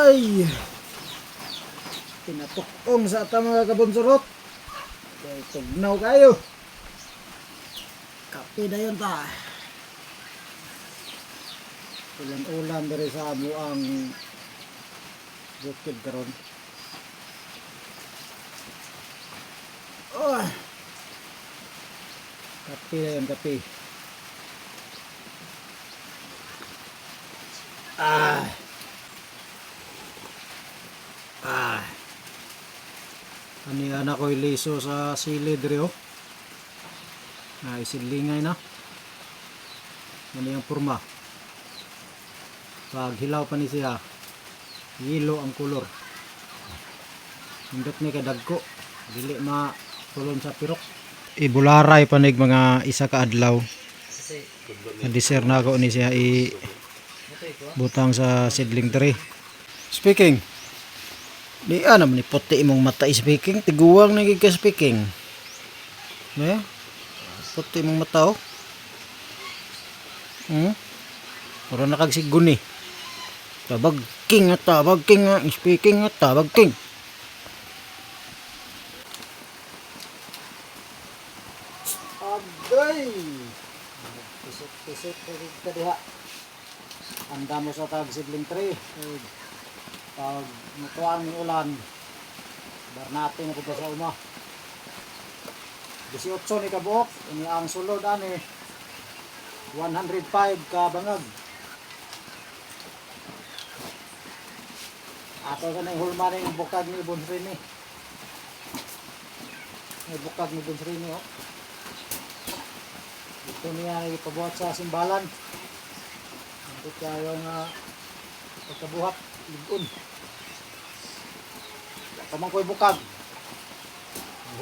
Ay! Pinatukong sa ata mga kabunsurot. Kaya tugnaw kayo. Kape na yun ta. Ulan-ulan dari sa amo ang bukid karon. Oh! Kape na yun, kape. Ah! Ah! Ani anak ko iliso sa sili diri oh. Isilingay na. Ano yung purma. Pag hilaw pa ni siya, yelo ang kulor. Hindot ni kadagko, dili matulon sa pirok. Ibularay panig mga isa ka adlaw. Deser na ako ni siya butang sa seedling tree. Speaking. Di naman ni puti imong mata speaking, tiguwang na ka speaking. Eh? Puti imong mata oh. Ora nakagsigun ni. Tabagking speaking at tabagking. Agay. Pisik ka diha. Anda mo sa tag seedling tree. Pag mutuang ni ulan, barnatin na kita sa uma. 18 ni kabuok, ini ang sulod ani 105 ka bangag. Ato sa nang hulma ng bukag ni Bonsrini. May bukag ni Bonsrini oh. Ito niya ipabuhat sa simbalan. Ito tayo nga pagkabuhat ligon. Tamang ko'y bukag.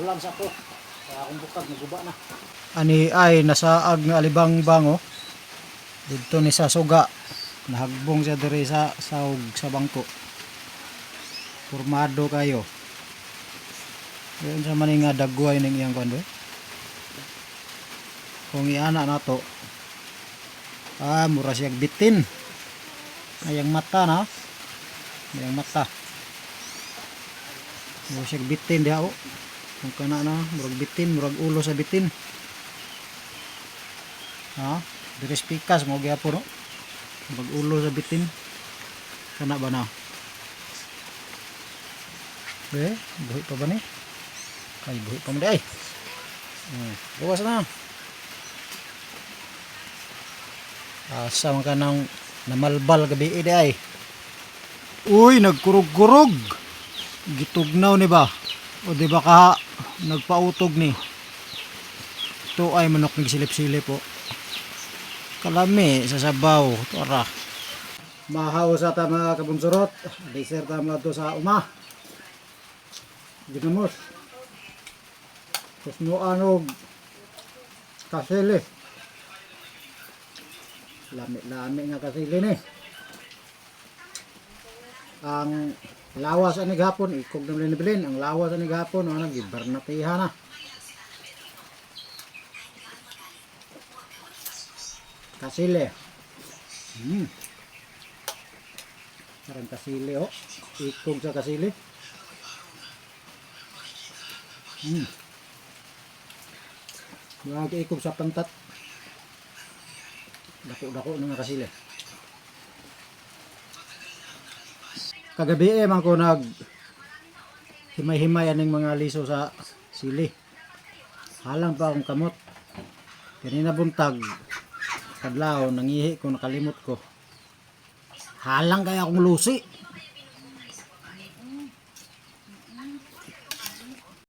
Hulam sa ko. Kaya akong bukag naguba na. Ani ay nasaag nga alibangbang oh. Dito ni sa suga. Nahagbong siya diri sa saog sa bangko. Formado kayo. Yun sa maning nga dagway ning iyang kondo. Kung iana na to. Mura siyang bitin. Ayang mata na. Ayang mata. Mura siyang bitin diha oh. Kung kana na, murag bitin, murag ulo sa bitin. Ha? Diris pikas mo gyapon no. Murag ulo sa bitin. Kana ba na? Buhi pa ba ni? Ay, buhi pa mo di ay. Gawas na. Asa man ka nang namalbal gabi di ay. Uy, nagkurog-kurog. Gitugnaw ni ba? O di ba ka nagpautog ni? Ito ay manok nagsilip-silip po. Kalami sa sabaw. Tara. Mahaw sa ta mga kabunsurot. Deser ta mga to sa uma. Ginamos. Kusno anog kasili. Lami-lami nga kasili ni. Ang lawas ani gapon ikog na bilin. Ang lawas ani gapon ano gibarnatiha na. Kasili. Parang kasili oh. Ikog sa kasili. Wag ikog sa pantat. Dako-dako na nga kasili. Kagabi man ko nag himay-himay aning mga liso sa sili. Halang pa akong kamot. Kanina buntag kadlaw nangihi ko nakalimot ko. Halang kaya akong lusi.